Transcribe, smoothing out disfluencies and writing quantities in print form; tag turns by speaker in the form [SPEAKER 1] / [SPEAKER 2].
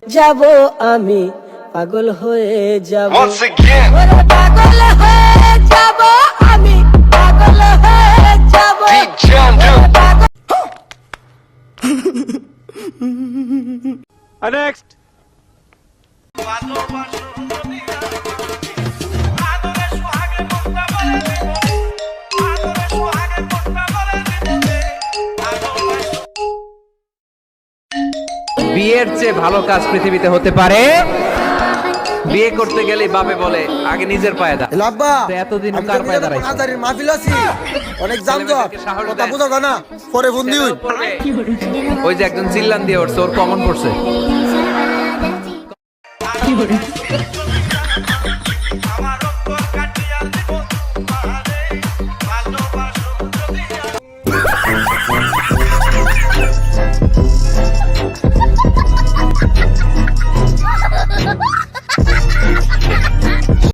[SPEAKER 1] যাব আমি পাগল হয়ে যাব
[SPEAKER 2] Once again,
[SPEAKER 1] ওরে পাগল হয়ে যাব আমি পাগল হয়ে যাব
[SPEAKER 2] John Duke.
[SPEAKER 3] Next.
[SPEAKER 4] বিয়ের চেয়ে ভালো কাজ পৃথিবীতে হতে পারে? বিয়ে করতে গেলে বাপে বলে আগে নিজের পায়ে দা।
[SPEAKER 5] লাব্বা
[SPEAKER 4] তো এতদিন
[SPEAKER 5] আমি
[SPEAKER 4] কার
[SPEAKER 5] তো
[SPEAKER 4] পায়ে দাঁড়াইছো?
[SPEAKER 5] হাজারের মাহফিল আছি অনেক জাম তো
[SPEAKER 4] ছেলেমেয়েদেরকে সাহস
[SPEAKER 5] কথা
[SPEAKER 4] দেন।
[SPEAKER 5] বুঝা না পরে ফোন দিই
[SPEAKER 4] ছেলেও পড়বে। ওই যে একজন চিল্লান দিয়ে উঠছে, ওর কমন পড়ছে।